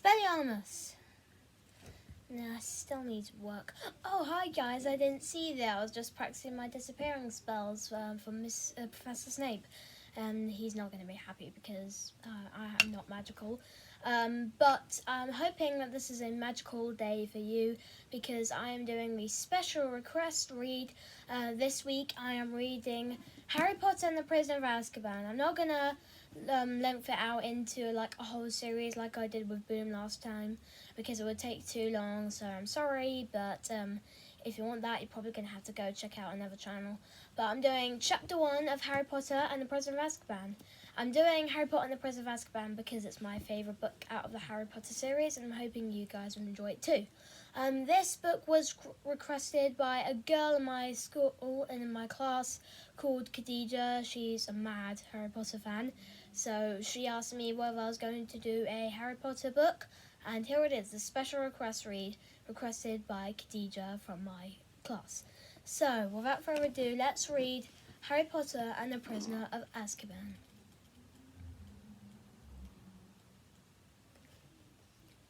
Expelliarmus! Nah, still needs work. Oh, hi guys, I didn't see you there. I was just practicing my disappearing spells from Professor Snape. He's not going to be happy because I am not magical. But I'm hoping that this is a magical day for you because I am doing the special request read. This week I am reading Harry Potter and the Prisoner of Azkaban. I'm not going to length it out into like a whole series like I did with Boom last time because it would take too long, so I'm sorry, but if you want that, you're probably going to have to go check out another channel. But I'm doing Chapter 1 of Harry Potter and the Prisoner of Azkaban. I'm doing Harry Potter and the Prisoner of Azkaban because it's my favourite book out of the Harry Potter series, and I'm hoping you guys will enjoy it too. This book was requested by a girl in my school and in my class called Khadija. She's a mad Harry Potter fan, so she asked me whether I was going to do a Harry Potter book, and here it is, the special request read requested by Khadija from my class. So, without further ado, let's read Harry Potter and the Prisoner of Azkaban.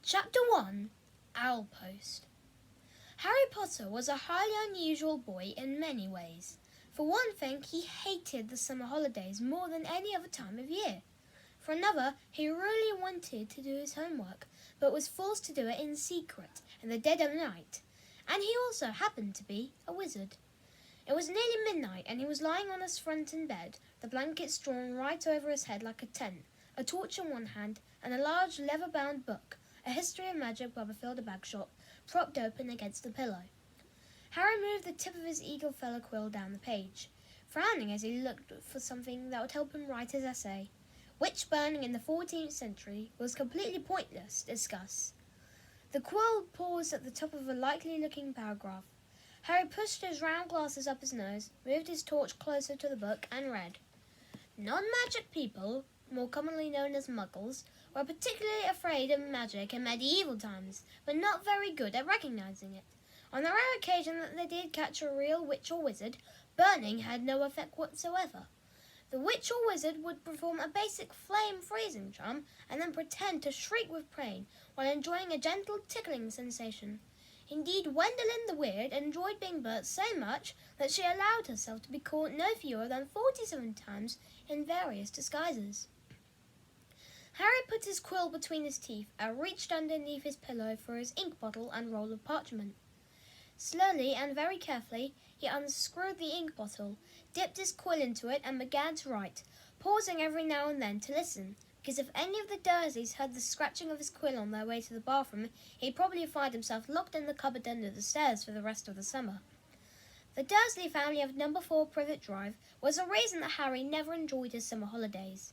Chapter 1, Owlpost. Harry Potter was a highly unusual boy in many ways. For one thing, he hated the summer holidays more than any other time of year. For another, he really wanted to do his homework, but was forced to do it in secret in the dead of night. And he also happened to be a wizard. It was nearly midnight, and he was lying on his front in bed, the blankets drawn right over his head like a tent, a torch in one hand, and a large leather-bound book, A History of Magic by the Bagshot, propped open against the pillow. Harry moved the tip of his eagle feather quill down the page, frowning as he looked for something that would help him write his essay. Witch burning in the 14th century was completely pointless to discuss. The quill paused at the top of a likely-looking paragraph. Harry pushed his round glasses up his nose, moved his torch closer to the book, and read. Non-magic people, more commonly known as muggles, were particularly afraid of magic in medieval times, but not very good at recognizing it. On the rare occasion that they did catch a real witch or wizard, burning had no effect whatsoever. The witch or wizard would perform a basic flame-freezing charm and then pretend to shriek with pain while enjoying a gentle tickling sensation. Indeed, Gwendolen the Weird enjoyed being burnt so much that she allowed herself to be caught no fewer than 47 times in various disguises. Harry put his quill between his teeth and reached underneath his pillow for his ink bottle and roll of parchment. Slowly and very carefully, he unscrewed the ink bottle, dipped his quill into it, and began to write, pausing every now and then to listen, because if any of the Dursleys heard the scratching of his quill on their way to the bathroom, he'd probably find himself locked in the cupboard under the stairs for the rest of the summer. The Dursley family of number 4 Privet Drive was the reason that Harry never enjoyed his summer holidays.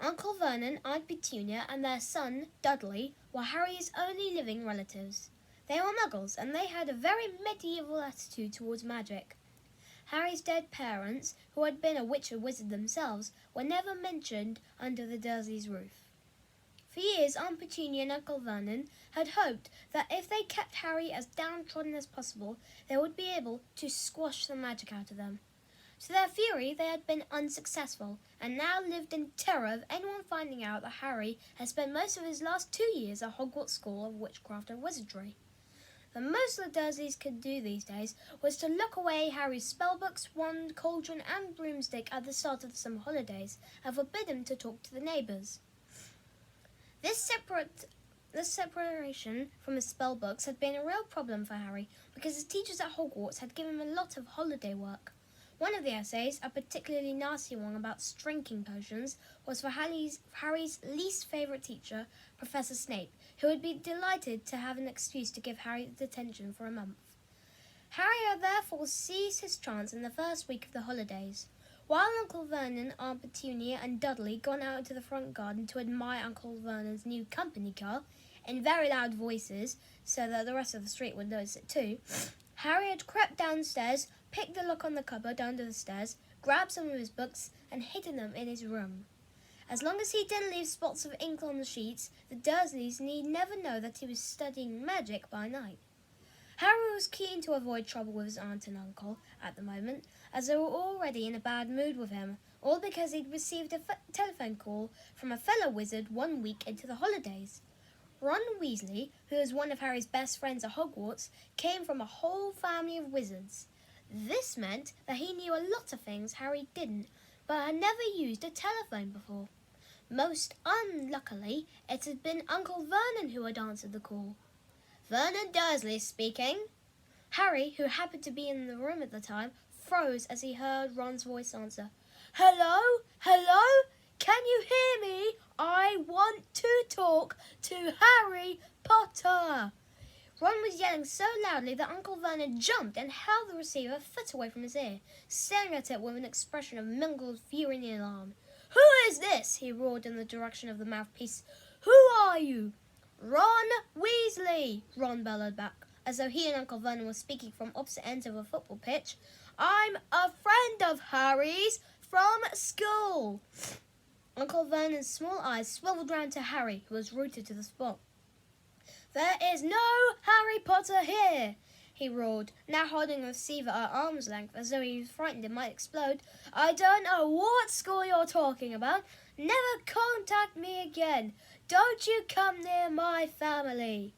Uncle Vernon, Aunt Petunia, and their son, Dudley, were Harry's only living relatives. They were muggles, and they had a very medieval attitude towards magic. Harry's dead parents, who had been a witch or wizard themselves, were never mentioned under the Dursleys' roof. For years, Aunt Petunia and Uncle Vernon had hoped that if they kept Harry as downtrodden as possible, they would be able to squash the magic out of them. To their fury, they had been unsuccessful, and now lived in terror of anyone finding out that Harry had spent most of his last 2 years at Hogwarts School of Witchcraft and Wizardry. The most the Dursleys could do these days was to lock away Harry's spellbooks, wand, cauldron, and broomstick at the start of the summer holidays, and forbid him to talk to the neighbours. This separation from his spellbooks had been a real problem for Harry, because his teachers at Hogwarts had given him a lot of holiday work. One of the essays, a particularly nasty one about drinking potions, was for Harry's least favourite teacher, Professor Snape, who would be delighted to have an excuse to give Harry detention for a month. Harry had therefore seized his chance in the first week of the holidays. While Uncle Vernon, Aunt Petunia, and Dudley gone out into the front garden to admire Uncle Vernon's new company car, in very loud voices, so that the rest of the street would notice it too, Harry had crept downstairs, picked the lock on the cupboard under the stairs, grabbed some of his books, and hidden them in his room. As long as he didn't leave spots of ink on the sheets, the Dursleys need never know that he was studying magic by night. Harry was keen to avoid trouble with his aunt and uncle at the moment, as they were already in a bad mood with him, all because he'd received a telephone call from a fellow wizard 1 week into the holidays. Ron Weasley, who was one of Harry's best friends at Hogwarts, came from a whole family of wizards. This meant that he knew a lot of things Harry didn't, but had never used a telephone before. Most unluckily, it had been Uncle Vernon who had answered the call. "Vernon Dursley speaking." Harry, who happened to be in the room at the time, froze as he heard Ron's voice answer. "Hello? Hello? Can you hear me? I want to talk to Harry Potter." Ron was yelling so loudly that Uncle Vernon jumped and held the receiver a foot away from his ear, staring at it with an expression of mingled fury and alarm. "Who is this?" he roared in the direction of the mouthpiece. "Who are you?" "Ron Weasley," Ron bellowed back, as though he and Uncle Vernon were speaking from opposite ends of a football pitch. "I'm a friend of Harry's from school." Uncle Vernon's small eyes swiveled round to Harry, who was rooted to the spot. "There is no Harry Potter here," he roared, now holding the receiver at arm's length as though he was frightened it might explode. "I don't know what school you're talking about. Never contact me again. Don't you come near my family."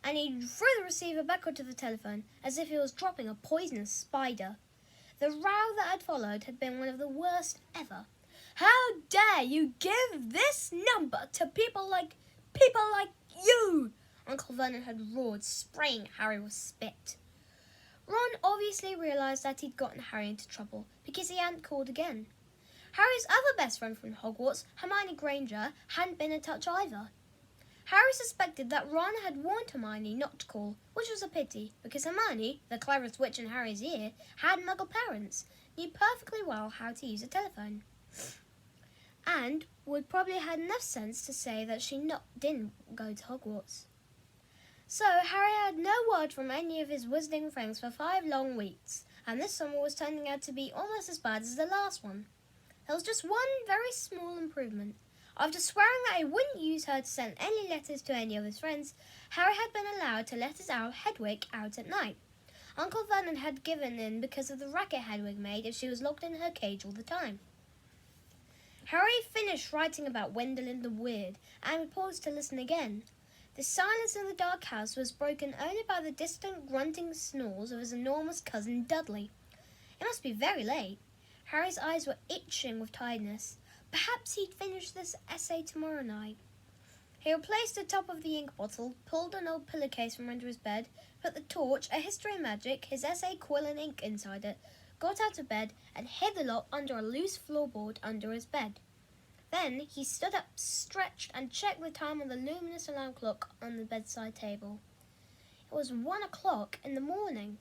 And he threw the receiver back onto the telephone as if he was dropping a poisonous spider. The row that had followed had been one of the worst ever. "How dare you give this number to people like you?" Uncle Vernon had roared, spraying Harry with spit. Ron obviously realised that he'd gotten Harry into trouble because he hadn't called again. Harry's other best friend from Hogwarts, Hermione Granger, hadn't been in touch either. Harry suspected that Ron had warned Hermione not to call, which was a pity, because Hermione, the cleverest witch in Harry's year, had Muggle parents, knew perfectly well how to use a telephone, and would probably have had enough sense to say that she didn't go to Hogwarts. So Harry had no word from any of his wizarding friends for 5 long weeks, and this summer was turning out to be almost as bad as the last one. There was just one very small improvement. After swearing that he wouldn't use her to send any letters to any of his friends, Harry had been allowed to let his owl Hedwig out at night. Uncle Vernon had given in because of the racket Hedwig made if she was locked in her cage all the time. Harry finished writing about Wendelin the Weird and paused to listen again. The silence in the dark house was broken only by the distant grunting snores of his enormous cousin Dudley. It must be very late. Harry's eyes were itching with tiredness. Perhaps he'd finish this essay tomorrow night. He replaced the top of the ink bottle, pulled an old pillowcase from under his bed, put the torch, a history of magic, his essay, quill and ink inside it, got out of bed and hid the lot under a loose floorboard under his bed. Then he stood up, stretched, and checked the time on the luminous alarm clock on the bedside table. It was 1 o'clock in the morning.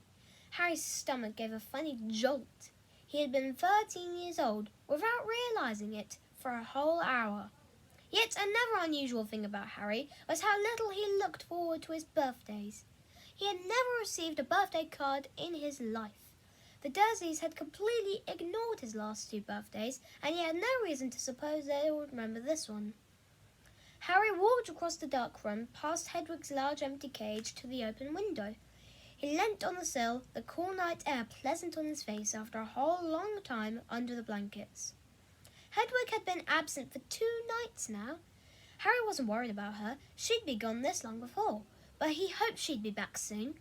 Harry's stomach gave a funny jolt. He had been 13 years old, without realising it, for a whole hour. Yet another unusual thing about Harry was how little he looked forward to his birthdays. He had never received a birthday card in his life. The Dursleys had completely ignored his last 2 birthdays, and he had no reason to suppose they would remember this one. Harry walked across the dark room, past Hedwig's large empty cage, to the open window. He leant on the sill, the cool night air pleasant on his face after a whole long time under the blankets. Hedwig had been absent for 2 nights now. Harry wasn't worried about her. She'd be gone this long before, but he hoped she'd be back soon.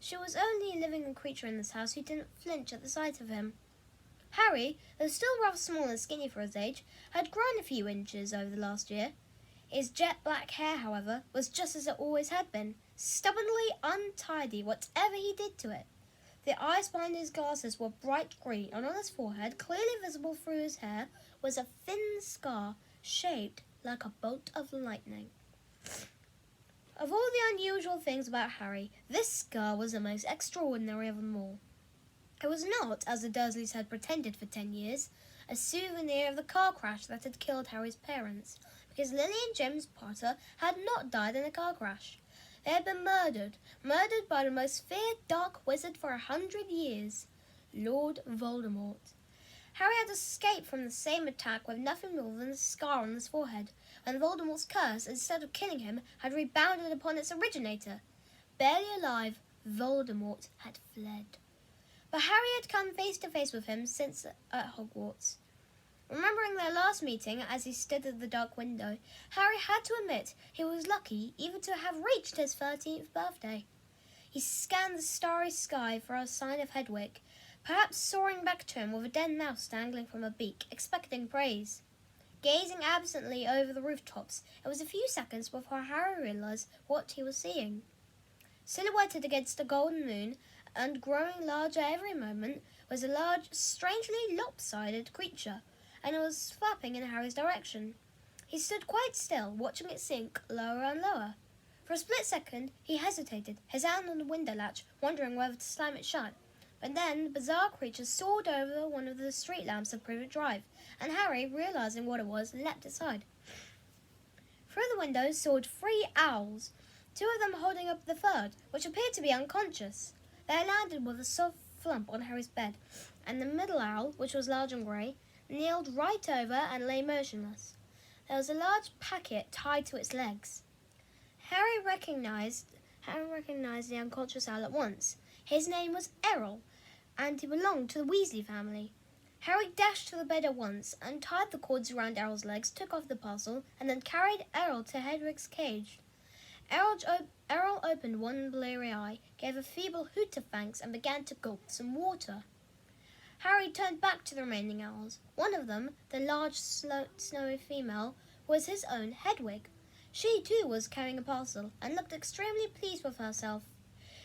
She was only a living creature in this house who didn't flinch at the sight of him. Harry, though still rather small and skinny for his age, had grown a few inches over the last year. His jet black hair, however, was just as it always had been, stubbornly untidy whatever he did to it. The eyes behind his glasses were bright green, and on his forehead, clearly visible through his hair, was a thin scar shaped like a bolt of lightning. Of all the unusual things about Harry, this scar was the most extraordinary of them all. It was not, as the Dursleys had pretended for 10 years, a souvenir of the car crash that had killed Harry's parents, because Lily and James Potter had not died in a car crash. They had been murdered by the most feared dark wizard for 100 years, Lord Voldemort. Harry had escaped from the same attack with nothing more than a scar on his forehead, when Voldemort's curse, instead of killing him, had rebounded upon its originator. Barely alive, Voldemort had fled. But Harry had come face to face with him since at Hogwarts. Remembering their last meeting as he stood at the dark window, Harry had to admit he was lucky even to have reached his 13th birthday. He scanned the starry sky for a sign of Hedwig, perhaps soaring back to him with a dead mouse dangling from her beak, expecting praise. Gazing absently over the rooftops, it was a few seconds before Harry realized what he was seeing. Silhouetted against the golden moon, and growing larger every moment, was a large, strangely lopsided creature, and it was flapping in Harry's direction. He stood quite still, watching it sink lower and lower. For a split second, he hesitated, his hand on the window latch, wondering whether to slam it shut. But then the bizarre creature soared over one of the street lamps of Privet Drive, and Harry, realizing what it was, leapt aside. Through the window soared 3 owls, 2 of them holding up the third, which appeared to be unconscious. They landed with a soft flump on Harry's bed, and the middle owl, which was large and grey, kneeled right over and lay motionless. There was a large packet tied to its legs. Harry recognized the unconscious owl at once. His name was Errol, and he belonged to the Weasley family. Harry dashed to the bed at once, untied the cords around Errol's legs, took off the parcel, and then carried Errol to Hedwig's cage. Errol opened one bleary eye, gave a feeble hoot of thanks, and began to gulp some water. Harry turned back to the remaining owls. One of them, the large, snowy female, was his own Hedwig. She, too, was carrying a parcel, and looked extremely pleased with herself.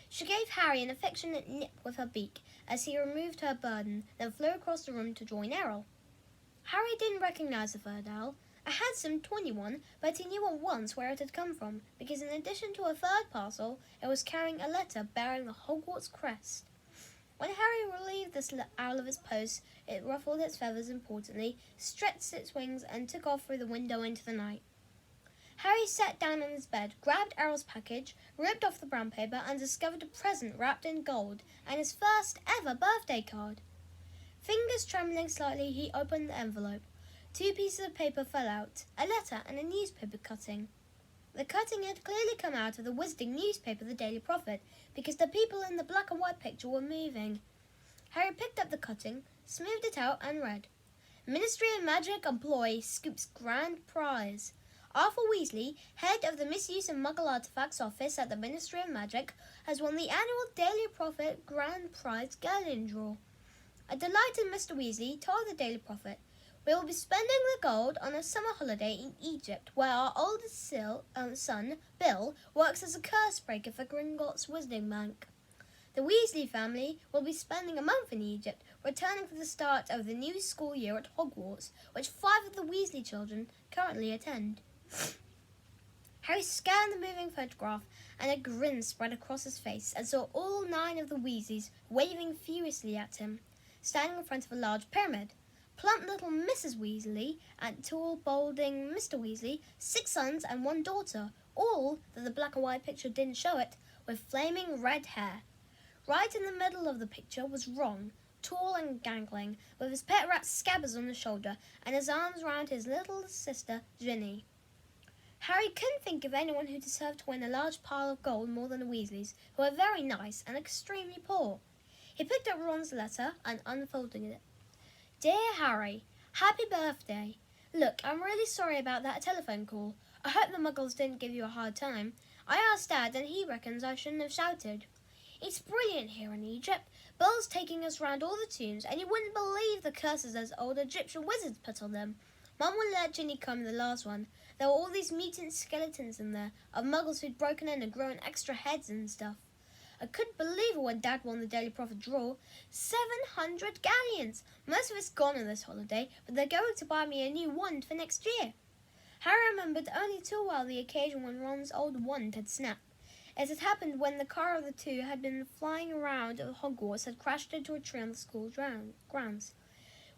She gave Harry an affectionate nip with her beak as he removed her burden, then flew across the room to join Errol. Harry didn't recognize the third owl, a handsome tawny one, but he knew at once where it had come from, because in addition to a third parcel, it was carrying a letter bearing the Hogwarts crest. When Harry relieved this owl of its post, it ruffled its feathers importantly, stretched its wings, and took off through the window into the night. Harry sat down on his bed, grabbed Errol's package, ripped off the brown paper, and discovered a present wrapped in gold, and his first ever birthday card. Fingers trembling slightly, he opened the envelope. 2 pieces of paper fell out, a letter and a newspaper cutting. The cutting had clearly come out of the Wizarding newspaper, the Daily Prophet, because the people in the black and white picture were moving. Harry picked up the cutting, smoothed it out, and read, "Ministry of Magic employee scoops grand prize. Arthur Weasley, head of the Misuse of Muggle Artifacts Office at the Ministry of Magic, has won the annual Daily Prophet Grand Prize Galleon Draw. A delighted Mr. Weasley told the Daily Prophet, 'We will be spending the gold on a summer holiday in Egypt, where our oldest son, Bill, works as a curse breaker for Gringotts Wizarding Bank. The Weasley family will be spending a month in Egypt, returning for the start of the new school year at Hogwarts, which 5 of the Weasley children currently attend.'" Harry scanned the moving photograph, and a grin spread across his face, and saw all 9 of the Weasleys waving furiously at him, standing in front of a large pyramid. Plump little Mrs. Weasley and tall, balding Mr. Weasley, 6 sons and 1 daughter, all, though the black and white picture didn't show it, with flaming red hair. Right in the middle of the picture was Ron, tall and gangling, with his pet rat Scabbers on his shoulder, and his arms round his little sister, Ginny. Harry couldn't think of anyone who deserved to win a large pile of gold more than the Weasleys, who were very nice and extremely poor. He picked up Ron's letter and unfolded it. "Dear Harry, happy birthday. Look, I'm really sorry about that telephone call. I hope the Muggles didn't give you a hard time. I asked Dad and he reckons I shouldn't have shouted. It's brilliant here in Egypt. Bill's taking us round all the tombs, and you wouldn't believe the curses those old Egyptian wizards put on them. Mum wouldn't let Ginny come the last one. There were all these mutant skeletons in there, of Muggles who'd broken in and grown extra heads and stuff. I couldn't believe it when Dad won the Daily Prophet draw. 700 galleons! Most of it's gone on this holiday, but they're going to buy me a new wand for next year." Harry remembered only too well the occasion when Ron's old wand had snapped. It had happened when the car of the 2 had been flying around Hogwarts had crashed into a tree on the school grounds.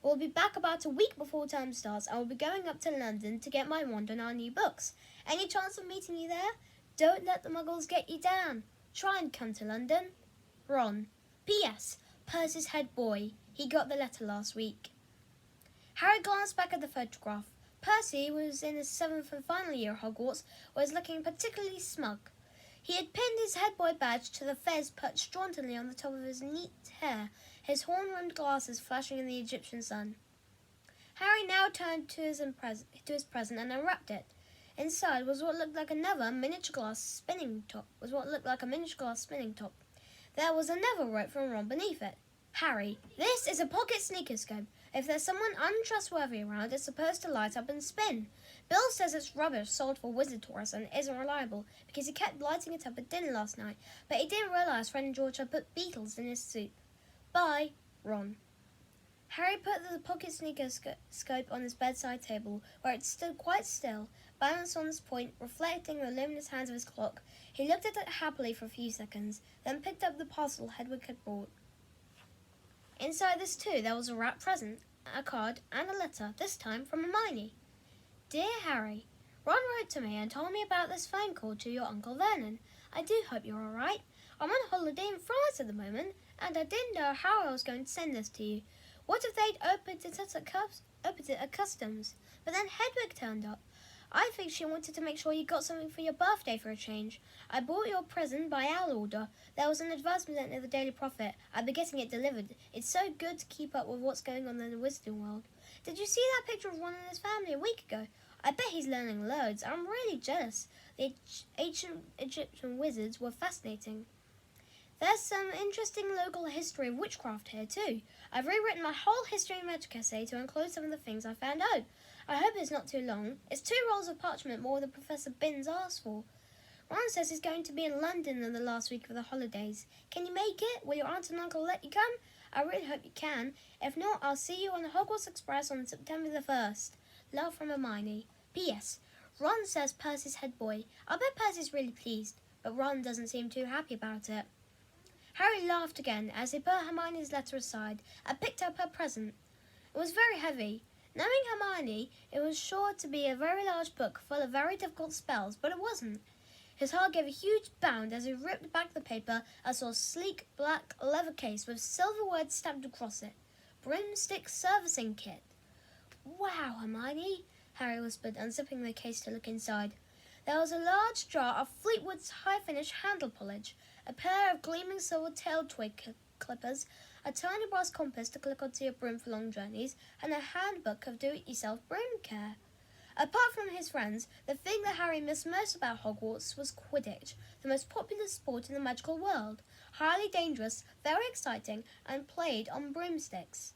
"We'll be back about a week before term starts, and we'll be going up to London to get my wand and our new books. Any chance of meeting you there? Don't let the Muggles get you down. Try and come to London. Ron. P.S. Percy's head boy. He got the letter last week." Harry glanced back at the photograph. Percy, who was in his 7th and final year at Hogwarts, was looking particularly smug. He had pinned his head boy badge to the fez perched jauntily on the top of his neat hair, his horn-rimmed glasses flashing in the Egyptian sun. Harry now turned to his present and unwrapped it. Inside was what looked like a miniature glass spinning top. There was another rope from Ron beneath it. Harry, this is a pocket sneakoscope. If there's someone untrustworthy around, it's supposed to light up and spin. Bill says it's rubbish sold for wizard tourists and isn't reliable because he kept lighting it up at dinner last night, but he didn't realise Fred and George had put beetles in his soup. Bye, Ron. Harry put the pocket sneakoscope on his bedside table, where it stood quite still, balanced on its point, reflecting the luminous hands of his clock. He looked at it happily for a few seconds, then picked up the parcel Hedwig had brought. Inside this too there was a wrapped present, a card and a letter, this time from Hermione. Dear Harry, Ron wrote to me and told me about this phone call to your Uncle Vernon. I do hope you're all right. I'm on holiday in France at the moment, and I didn't know how I was going to send this to you. What if they'd opened it at customs? But then Hedwig turned up. I think she wanted to make sure you got something for your birthday for a change. I bought your present by our order. There was an advertisement in the Daily Prophet. I'll be getting it delivered. It's so good to keep up with what's going on in the wizarding world. Did you see that picture of Ron and his family a week ago? I bet he's learning loads. I'm really jealous. The ancient Egyptian wizards were fascinating. There's some interesting local history of witchcraft here too. I've rewritten my whole history and magic essay to include some of the things I found out. I hope it's not too long. It's 2 rolls of parchment more than Professor Binns asked for. Ron says he's going to be in London in the last week of the holidays. Can you make it? Will your aunt and uncle let you come? I really hope you can. If not, I'll see you on the Hogwarts Express on September the 1st. Love from Hermione. P.S. Ron says Percy's head boy. I bet Percy's really pleased, but Ron doesn't seem too happy about it. Harry laughed again as he put Hermione's letter aside and picked up her present. It was very heavy. Knowing Hermione, it was sure to be a very large book full of very difficult spells, but it wasn't. His heart gave a huge bound as he ripped back the paper and saw a sleek black leather case with silver words stamped across it. Broomstick Servicing Kit. Wow, Hermione, Harry whispered, unzipping the case to look inside. There was a large jar of Fleetwood's high-finish handle polish, a pair of gleaming silver tail twig clippers, a tiny brass compass to click onto your broom for long journeys, and a handbook of do-it-yourself broom care. Apart from his friends, the thing that Harry missed most about Hogwarts was Quidditch, the most popular sport in the magical world. Highly dangerous, very exciting, and played on broomsticks.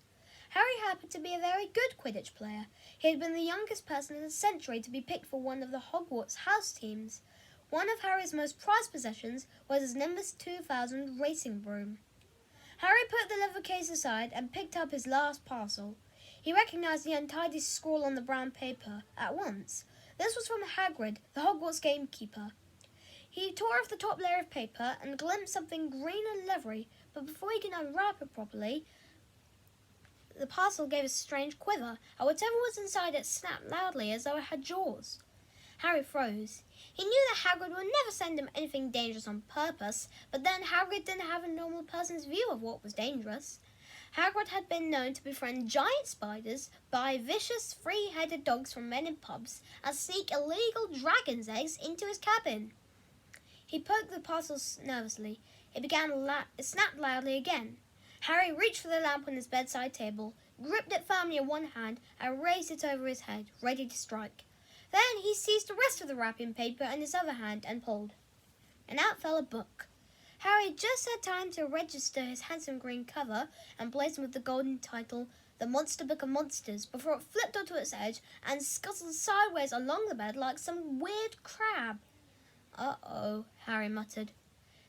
Harry happened to be a very good Quidditch player. He had been the youngest person in a century to be picked for one of the Hogwarts house teams. One of Harry's most prized possessions was his Nimbus 2000 racing broom. Harry put the leather case aside and picked up his last parcel. He recognized the untidy scrawl on the brown paper at once. This was from Hagrid, the Hogwarts gamekeeper. He tore off the top layer of paper and glimpsed something green and leathery, but before he could unwrap it properly, the parcel gave a strange quiver, and whatever was inside it snapped loudly as though it had jaws. Harry froze. He knew that Hagrid would never send him anything dangerous on purpose, but then Hagrid didn't have a normal person's view of what was dangerous. Hagrid had been known to befriend giant spiders, buy vicious, three-headed dogs from men in pubs, and sneak illegal dragon's eggs into his cabin. He poked the parcel nervously. It snapped loudly again. Harry reached for the lamp on his bedside table, gripped it firmly in one hand, and raised it over his head, ready to strike. Then he seized the rest of the wrapping paper in his other hand and pulled. And out fell a book. Harry just had time to register his handsome green cover and blazon with the golden title, The Monster Book of Monsters, before it flipped onto its edge and scuttled sideways along the bed like some weird crab. Uh-oh, Harry muttered.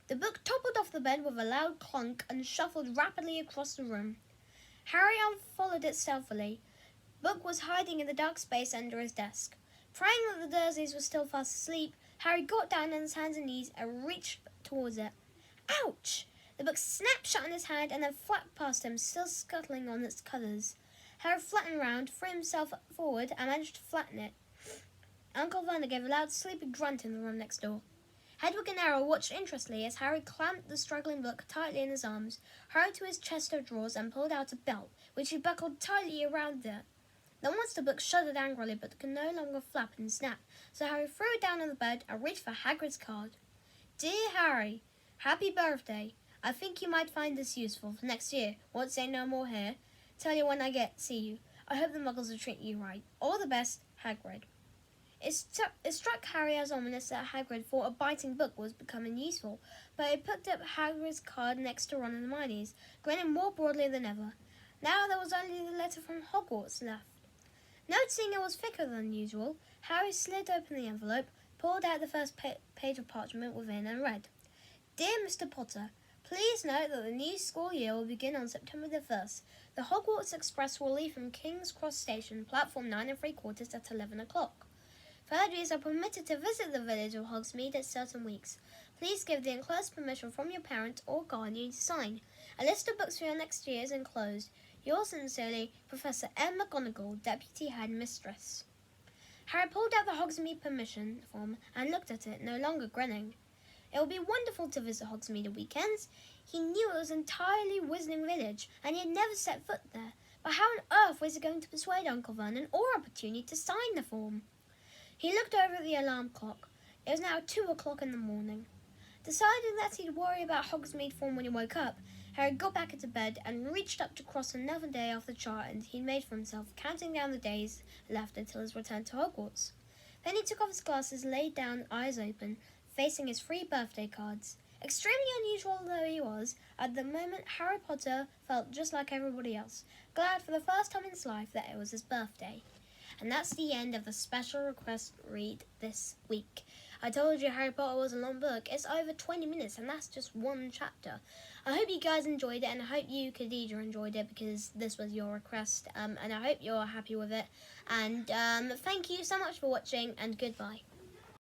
The book toppled off the bed with a loud clunk and shuffled rapidly across the room. Harry unfolded it stealthily. The book was hiding in the dark space under his desk. Praying that the Dursleys were still fast asleep, Harry got down on his hands and knees and reached towards it. Ouch! The book snapped shut in his hand and then flapped past him, still scuttling on its covers. Harry flattened round, threw himself forward, and managed to flatten it. Uncle Vernon gave a loud, sleepy grunt in the room next door. Hedwig and Errol watched interestedly as Harry clamped the struggling book tightly in his arms, hurried to his chest of drawers and pulled out a belt, which he buckled tightly around it. The monster book shuddered angrily but could no longer flap and snap, so Harry threw it down on the bed and reached for Hagrid's card. Dear Harry, happy birthday. I think you might find this useful for next year. Won't say no more here. Tell you when I see you. I hope the muggles will treat you right. All the best, Hagrid. It struck Harry as ominous that Hagrid thought a biting book was becoming useful, but he picked up Hagrid's card next to Ron and Hermione's, grinning more broadly than ever. Now there was only the letter from Hogwarts left. Noticing it was thicker than usual, Harry slid open the envelope, pulled out the first page of parchment within and read, Dear Mr. Potter, please note that the new school year will begin on September the 1st. The Hogwarts Express will leave from King's Cross Station, platform 9 3/4 at 11 o'clock. Third years are permitted to visit the village of Hogsmeade at certain weeks. Please give the enclosed permission from your parent or guardian to sign. A list of books for your next year is enclosed. Yours sincerely, Professor M. McGonagall, Deputy Head Mistress. Harry pulled out the Hogsmeade permission form and looked at it, no longer grinning. It would be wonderful to visit Hogsmeade at weekends. He knew it was an entirely Wizarding village, and he had never set foot there. But how on earth was he going to persuade Uncle Vernon or Aunt Petunia to sign the form? He looked over at the alarm clock. It was now 2 o'clock in the morning. Deciding that he'd worry about Hogsmeade form when he woke up, Harry got back into bed and reached up to cross another day off the chart he'd made for himself, counting down the days left until his return to Hogwarts. Then he took off his glasses, laid down, eyes open, facing his 3 birthday cards. Extremely unusual though he was, at the moment Harry Potter felt just like everybody else, glad for the first time in his life that it was his birthday. And that's the end of the special request read this week. I told you Harry Potter was a long book. It's over 20 minutes and that's just one chapter. I hope you guys enjoyed it, and I hope you, Khadija, enjoyed it because this was your request, and I hope you're happy with it. And thank you so much for watching, and goodbye.